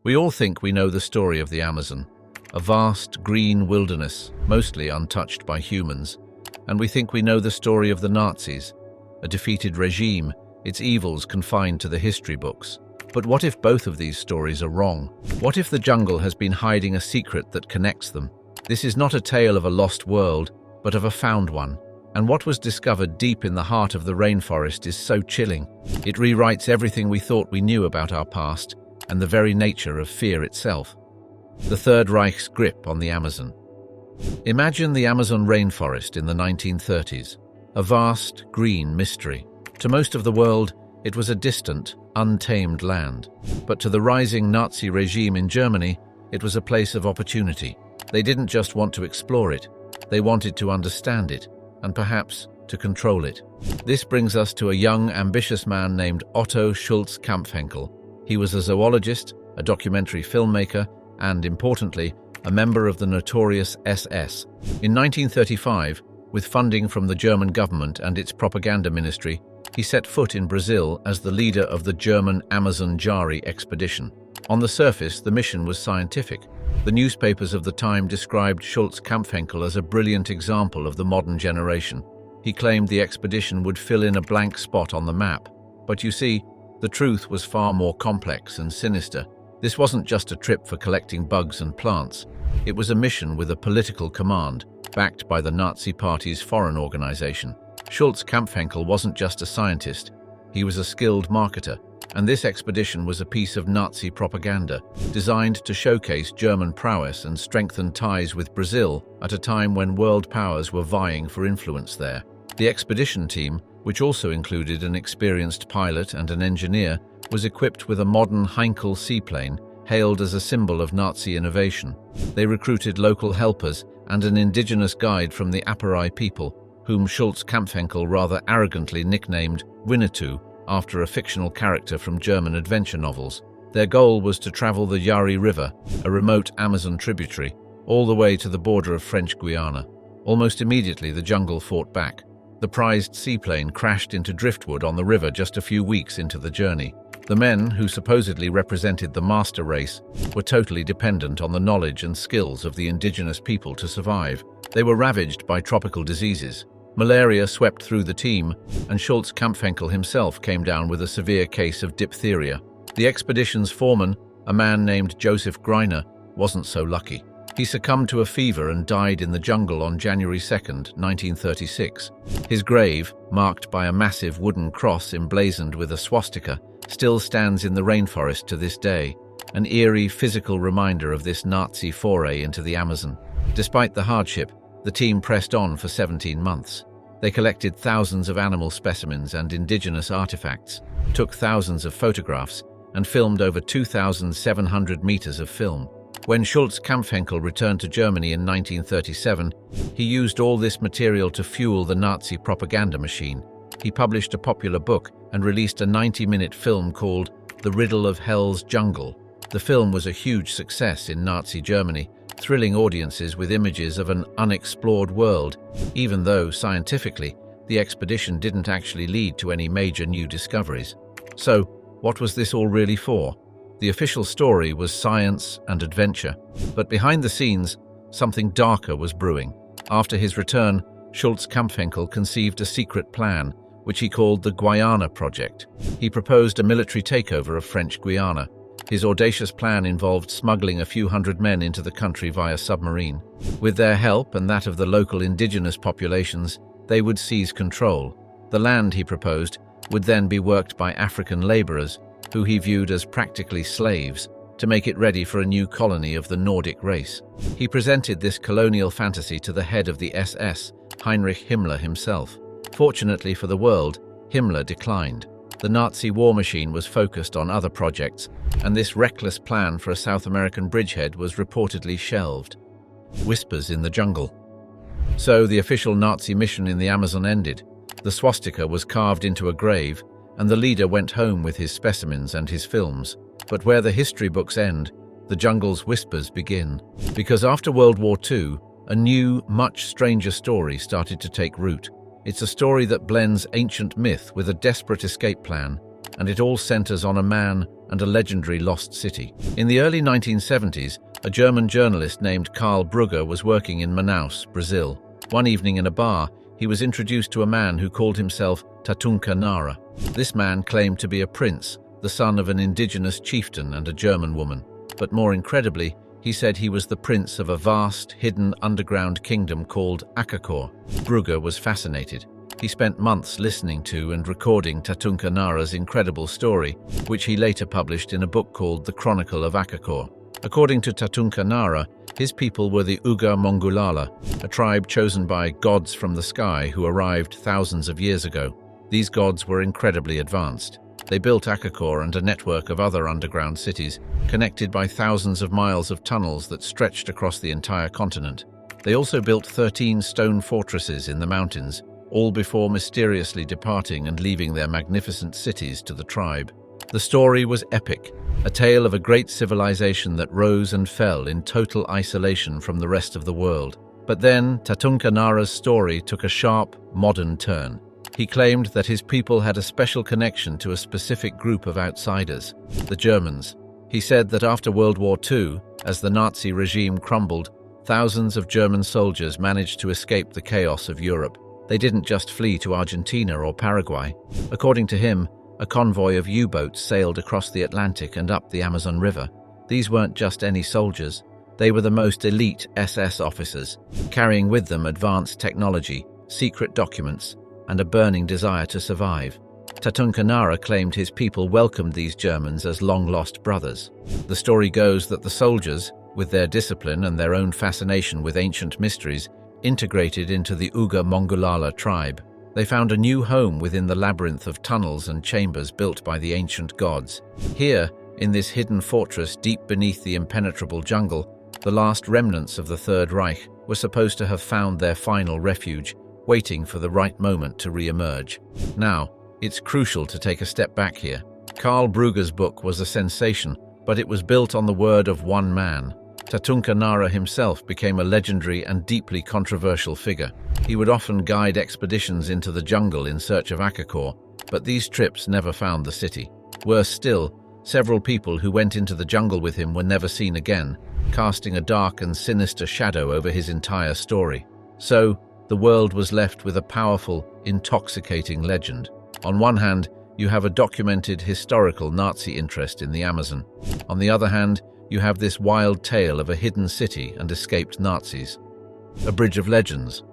We all think we know the story of the Amazon, a vast green wilderness, mostly untouched by humans. And we think we know the story of the Nazis, a defeated regime, its evils confined to the history books. But what if both of these stories are wrong? What if the jungle has been hiding a secret that connects them? This is not a tale of a lost world, but of a found one. And what was discovered deep in the heart of the rainforest is so chilling. It rewrites everything we thought we knew about our past and the very nature of fear itself. The Third Reich's grip on the Amazon. Imagine the Amazon rainforest in the 1930s, a vast, green mystery. To most of the world, it was a distant, untamed land. But to the rising Nazi regime in Germany, it was a place of opportunity. They didn't just want to explore it, they wanted to understand it, and perhaps to control it. This brings us to a young, ambitious man named Otto Schulz-Kampfenkel. He was a zoologist, a documentary filmmaker, and, importantly, a member of the notorious SS. In 1935, with funding from the German government and its propaganda ministry, he set foot in Brazil as the leader of the German Amazon Jari expedition. On the surface, the mission was scientific. The newspapers of the time described Schulz-Kampfenkel as a brilliant example of the modern generation. He claimed the expedition would fill in a blank spot on the map. But you see, the truth was far more complex and sinister. This wasn't just a trip for collecting bugs and plants. It was a mission with a political command, backed by the Nazi Party's foreign organization. Schulz-Kampfenkel wasn't just a scientist, he was a skilled marketer, and this expedition was a piece of Nazi propaganda, designed to showcase German prowess and strengthen ties with Brazil at a time when world powers were vying for influence there. The expedition team, which also included an experienced pilot and an engineer, was equipped with a modern Heinkel seaplane, hailed as a symbol of Nazi innovation. They recruited local helpers and an indigenous guide from the Aparai people, whom Schulz-Kampfenkel rather arrogantly nicknamed Winnetou, after a fictional character from German adventure novels. Their goal was to travel the Jari River, a remote Amazon tributary, all the way to the border of French Guiana. Almost immediately, the jungle fought back. The prized seaplane crashed into driftwood on the river just a few weeks into the journey. The men, who supposedly represented the master race, were totally dependent on the knowledge and skills of the indigenous people to survive. They were ravaged by tropical diseases. Malaria swept through the team, and Schulz-Kampfenkel himself came down with a severe case of diphtheria. The expedition's foreman, a man named Joseph Greiner, wasn't so lucky. He succumbed to a fever and died in the jungle on January 2, 1936. His grave, marked by a massive wooden cross emblazoned with a swastika, still stands in the rainforest to this day, an eerie physical reminder of this Nazi foray into the Amazon. Despite the hardship, the team pressed on for 17 months. They collected thousands of animal specimens and indigenous artifacts, took thousands of photographs, and filmed over 2,700 meters of film. When Schulz-Kampfenkel returned to Germany in 1937, he used all this material to fuel the Nazi propaganda machine. He published a popular book and released a 90-minute film called The Riddle of Hell's Jungle. The film was a huge success in Nazi Germany, thrilling audiences with images of an unexplored world, even though, scientifically, the expedition didn't actually lead to any major new discoveries. So, what was this all really for? The official story was science and adventure, but behind the scenes, something darker was brewing. After his return, Schulz-Kampfenkel conceived a secret plan, which he called the Guiana Project. He proposed a military takeover of French Guiana. His audacious plan involved smuggling a few hundred men into the country via submarine. With their help and that of the local indigenous populations, they would seize control. The land, he proposed, would then be worked by African laborers, who he viewed as practically slaves, to make it ready for a new colony of the Nordic race. He presented this colonial fantasy to the head of the SS, Heinrich Himmler himself. Fortunately for the world, Himmler declined. The Nazi war machine was focused on other projects, and this reckless plan for a South American bridgehead was reportedly shelved. Whispers in the jungle. So the official Nazi mission in the Amazon ended. The swastika was carved into a grave, and the leader went home with his specimens and his films. But where the history books end, the jungle's whispers begin. Because after World War II, a new, much stranger story started to take root. It's a story that blends ancient myth with a desperate escape plan, and it all centers on a man and a legendary lost city. In the early 1970s, a German journalist named Karl Brugger was working in Manaus, Brazil. One evening in a bar, he was introduced to a man who called himself Tatunka Nara. This man claimed to be a prince, the son of an indigenous chieftain and a German woman. But more incredibly, he said he was the prince of a vast, hidden underground kingdom called Akakor. Brugger was fascinated. He spent months listening to and recording Tatunka Nara's incredible story, which he later published in a book called The Chronicle of Akakor. According to Tatunka Nara, his people were the Uga Mongulala, a tribe chosen by gods from the sky who arrived thousands of years ago. These gods were incredibly advanced. They built Akakor and a network of other underground cities, connected by thousands of miles of tunnels that stretched across the entire continent. They also built 13 stone fortresses in the mountains, all before mysteriously departing and leaving their magnificent cities to the tribe. The story was epic, a tale of a great civilization that rose and fell in total isolation from the rest of the world. But then, Tatunka Nara's story took a sharp, modern turn. He claimed that his people had a special connection to a specific group of outsiders, the Germans. He said that after World War II, as the Nazi regime crumbled, thousands of German soldiers managed to escape the chaos of Europe. They didn't just flee to Argentina or Paraguay. According to him, a convoy of U-boats sailed across the Atlantic and up the Amazon River. These weren't just any soldiers. They were the most elite SS officers, carrying with them advanced technology, secret documents, and a burning desire to survive. Tatunka Nara claimed his people welcomed these Germans as long-lost brothers. The story goes that the soldiers, with their discipline and their own fascination with ancient mysteries, integrated into the Uga Mongulala tribe. They found a new home within the labyrinth of tunnels and chambers built by the ancient gods. Here, in this hidden fortress deep beneath the impenetrable jungle, the last remnants of the Third Reich were supposed to have found their final refuge, waiting for the right moment to re-emerge. Now, it's crucial to take a step back here. Karl Brugger's book was a sensation, but it was built on the word of one man. Tatunka Nara himself became a legendary and deeply controversial figure. He would often guide expeditions into the jungle in search of Akakor, but these trips never found the city. Worse still, several people who went into the jungle with him were never seen again, casting a dark and sinister shadow over his entire story. So, the world was left with a powerful, intoxicating legend. On one hand, you have a documented historical Nazi interest in the Amazon. On the other hand, you have this wild tale of a hidden city and escaped Nazis. A bridge of legends.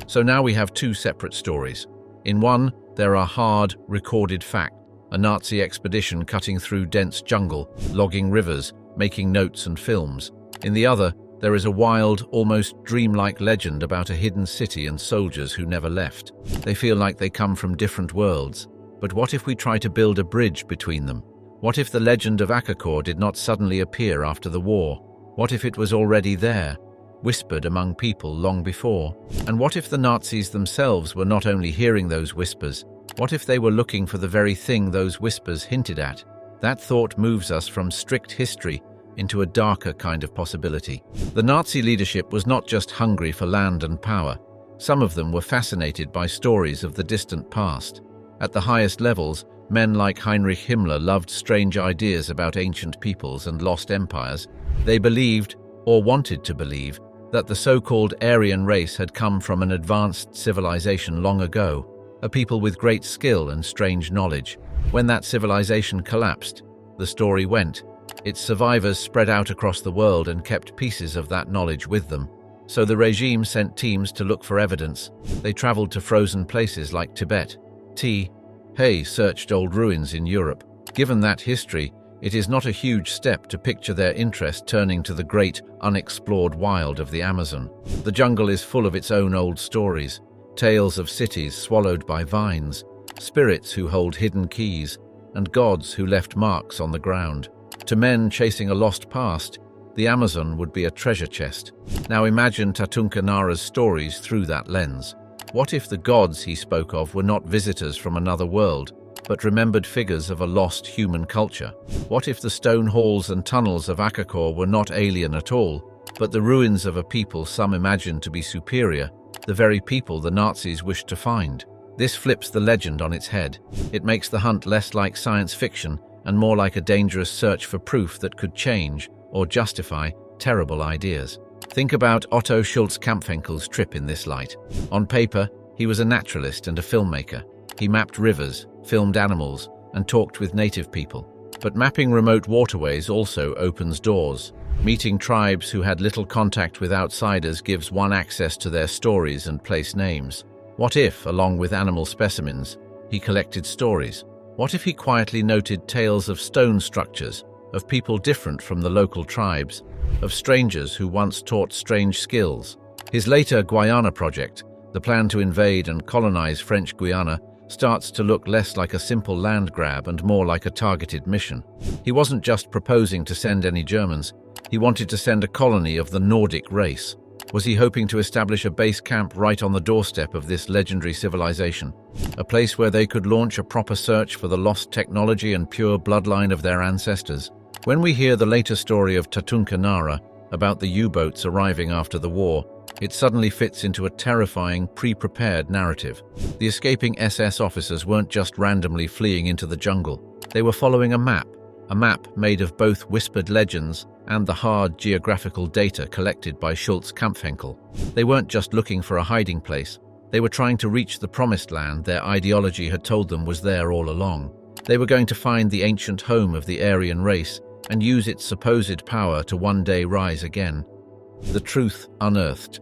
So now we have two separate stories. In one, there are hard, recorded facts, a Nazi expedition cutting through dense jungle, logging rivers, making notes and films. In the other, there is a wild, almost dreamlike legend about a hidden city and soldiers who never left. They feel like they come from different worlds. But what if we try to build a bridge between them? What if the legend of Akakor did not suddenly appear after the war? What if it was already there, whispered among people long before? And what if the Nazis themselves were not only hearing those whispers? What if they were looking for the very thing those whispers hinted at? That thought moves us from strict history into a darker kind of possibility. The Nazi leadership was not just hungry for land and power. Some of them were fascinated by stories of the distant past. At the highest levels, men like Heinrich Himmler loved strange ideas about ancient peoples and lost empires. They believed, or wanted to believe, that the so-called Aryan race had come from an advanced civilization long ago, a people with great skill and strange knowledge. When that civilization collapsed, the story went, its survivors spread out across the world and kept pieces of that knowledge with them. So the regime sent teams to look for evidence. They traveled to frozen places like Tibet. Hay searched old ruins in Europe. Given that history, it is not a huge step to picture their interest turning to the great, unexplored wild of the Amazon. The jungle is full of its own old stories, tales of cities swallowed by vines, spirits who hold hidden keys, and gods who left marks on the ground. To men chasing a lost past, the Amazon would be a treasure chest. Now imagine Tatunka Nara's stories through that lens. What if the gods he spoke of were not visitors from another world, but remembered figures of a lost human culture? What if the stone halls and tunnels of Akakor were not alien at all, but the ruins of a people some imagined to be superior, the very people the Nazis wished to find? This flips the legend on its head. It makes the hunt less like science fiction and more like a dangerous search for proof that could change or justify terrible ideas. Think about Otto Schultz-Kampfenkel's trip in this light. On paper, he was a naturalist and a filmmaker. He mapped rivers, filmed animals, and talked with native people. But mapping remote waterways also opens doors. Meeting tribes who had little contact with outsiders gives one access to their stories and place names. What if, along with animal specimens, he collected stories? What if he quietly noted tales of stone structures, of people different from the local tribes, of strangers who once taught strange skills? His later Guiana project, the plan to invade and colonize French Guiana, starts to look less like a simple land grab and more like a targeted mission. He wasn't just proposing to send any Germans, he wanted to send a colony of the Nordic race. Was he hoping to establish a base camp right on the doorstep of this legendary civilization? A place where they could launch a proper search for the lost technology and pure bloodline of their ancestors? When we hear the later story of Tatunka Nara, about the U-boats arriving after the war, it suddenly fits into a terrifying, pre-prepared narrative. The escaping SS officers weren't just randomly fleeing into the jungle. They were following a map made of both whispered legends and the hard geographical data collected by Schultz-Kampfenkel. They weren't just looking for a hiding place. They were trying to reach the promised land their ideology had told them was there all along. They were going to find the ancient home of the Aryan race and use its supposed power to one day rise again. The truth unearthed.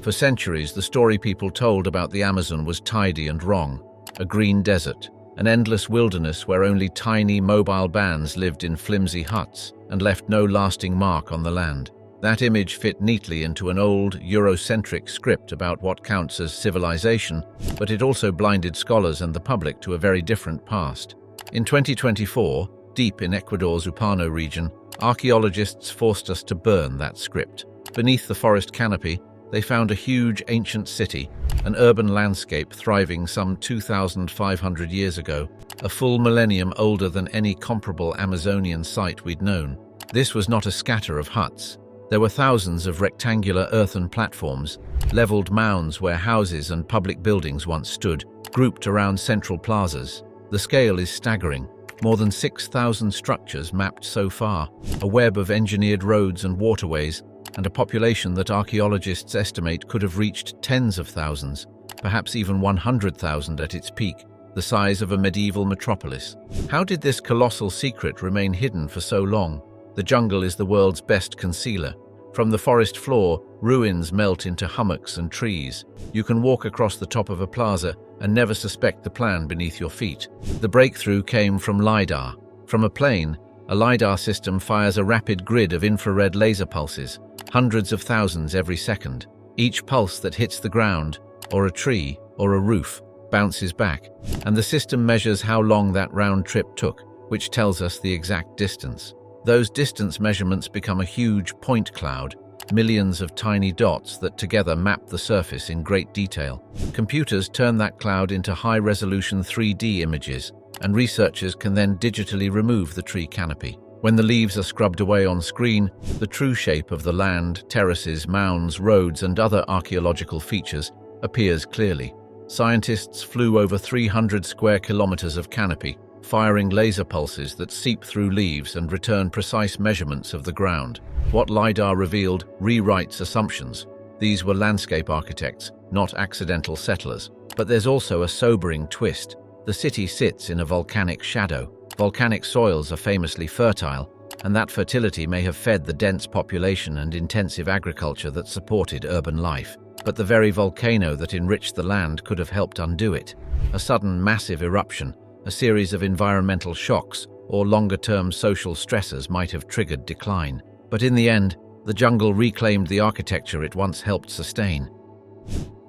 For centuries, the story people told about the Amazon was tidy and wrong. A green desert, an endless wilderness where only tiny mobile bands lived in flimsy huts and left no lasting mark on the land. That image fit neatly into an old, Eurocentric script about what counts as civilization, but it also blinded scholars and the public to a very different past. In 2024, deep in Ecuador's Upano region, archaeologists forced us to burn that script. Beneath the forest canopy, they found a huge ancient city, an urban landscape thriving some 2,500 years ago, a full millennium older than any comparable Amazonian site we'd known. This was not a scatter of huts. There were thousands of rectangular earthen platforms, leveled mounds where houses and public buildings once stood, grouped around central plazas. The scale is staggering. More than 6,000 structures mapped so far, a web of engineered roads and waterways, and a population that archaeologists estimate could have reached tens of thousands, perhaps even 100,000 at its peak, the size of a medieval metropolis. How did this colossal secret remain hidden for so long? The jungle is the world's best concealer. From the forest floor, ruins melt into hummocks and trees. You can walk across the top of a plaza and never suspect the plan beneath your feet. The breakthrough came from LiDAR. From a plane, a LiDAR system fires a rapid grid of infrared laser pulses, hundreds of thousands every second. Each pulse that hits the ground, or a tree, or a roof, bounces back, and the system measures how long that round trip took, which tells us the exact distance. Those distance measurements become a huge point cloud, millions of tiny dots that together map the surface in great detail. Computers turn that cloud into high-resolution 3D images, and researchers can then digitally remove the tree canopy. When the leaves are scrubbed away on screen, the true shape of the land, terraces, mounds, roads, and other archaeological features appears clearly. Scientists flew over 300 square kilometers of canopy, firing laser pulses that seep through leaves and return precise measurements of the ground. What LiDAR revealed rewrites assumptions. These were landscape architects, not accidental settlers. But there's also a sobering twist. The city sits in a volcanic shadow. Volcanic soils are famously fertile, and that fertility may have fed the dense population and intensive agriculture that supported urban life. But the very volcano that enriched the land could have helped undo it. A sudden massive eruption, a series of environmental shocks, or longer-term social stressors might have triggered decline. But in the end, the jungle reclaimed the architecture it once helped sustain.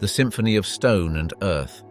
The symphony of stone and earth.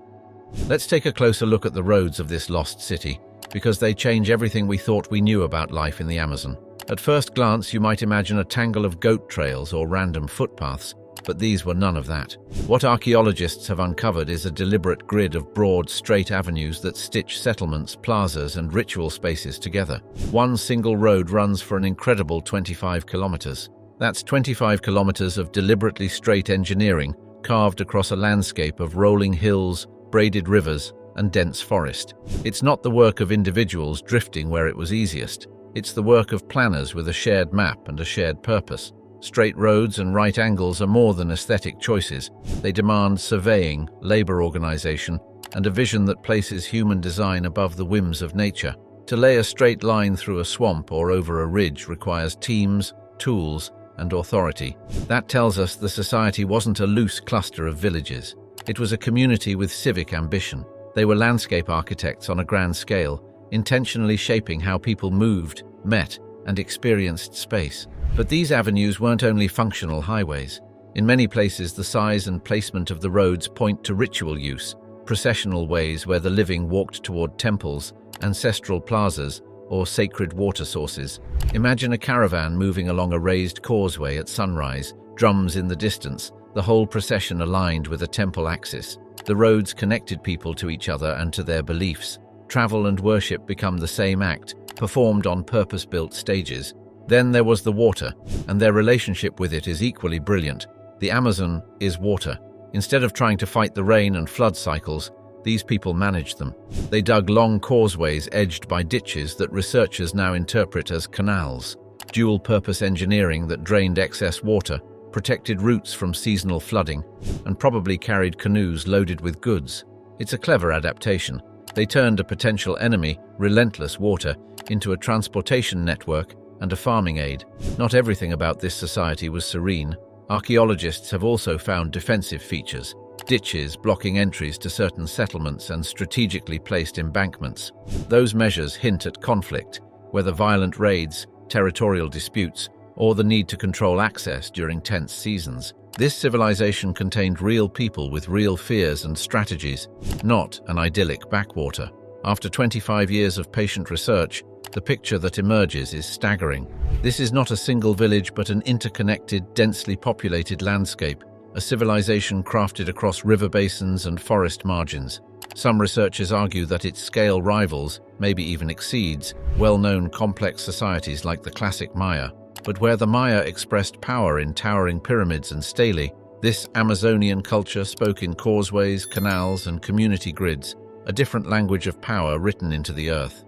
Let's take a closer look at the roads of this lost city, because they change everything we thought we knew about life in the Amazon. At first glance, you might imagine a tangle of goat trails or random footpaths, but these were none of that. What archaeologists have uncovered is a deliberate grid of broad, straight avenues that stitch settlements, plazas, and ritual spaces together. One single road runs for an incredible 25 kilometers. That's 25 kilometers of deliberately straight engineering, carved across a landscape of rolling hills, braided rivers, and dense forest. It's not the work of individuals drifting where it was easiest. It's the work of planners with a shared map and a shared purpose. Straight roads and right angles are more than aesthetic choices. They demand surveying, labor organization, and a vision that places human design above the whims of nature. To lay a straight line through a swamp or over a ridge requires teams, tools, and authority. That tells us the society wasn't a loose cluster of villages. It was a community with civic ambition. They were landscape architects on a grand scale, intentionally shaping how people moved, met, and experienced space. But these avenues weren't only functional highways. In many places, the size and placement of the roads point to ritual use, processional ways where the living walked toward temples, ancestral plazas, or sacred water sources. Imagine a caravan moving along a raised causeway at sunrise, drums in the distance, the whole procession aligned with a temple axis. The roads connected people to each other and to their beliefs. Travel and worship become the same act, performed on purpose-built stages. Then there was the water, and their relationship with it is equally brilliant. The Amazon is water. Instead of trying to fight the rain and flood cycles, these people managed them. They dug long causeways edged by ditches that researchers now interpret as canals. Dual-purpose engineering that drained excess water, protected routes from seasonal flooding, and probably carried canoes loaded with goods. It's a clever adaptation. They turned a potential enemy, relentless water, into a transportation network and a farming aid. Not everything about this society was serene. Archaeologists have also found defensive features. Ditches blocking entries to certain settlements and strategically placed embankments. Those measures hint at conflict, whether violent raids, territorial disputes, or the need to control access during tense seasons. This civilization contained real people with real fears and strategies, not an idyllic backwater. After 25 years of patient research, the picture that emerges is staggering. This is not a single village but an interconnected, densely populated landscape, a civilization crafted across river basins and forest margins. Some researchers argue that its scale rivals, maybe even exceeds, well-known complex societies like the classic Maya. But where the Maya expressed power in towering pyramids and stelae, this Amazonian culture spoke in causeways, canals, and community grids, a different language of power written into the earth.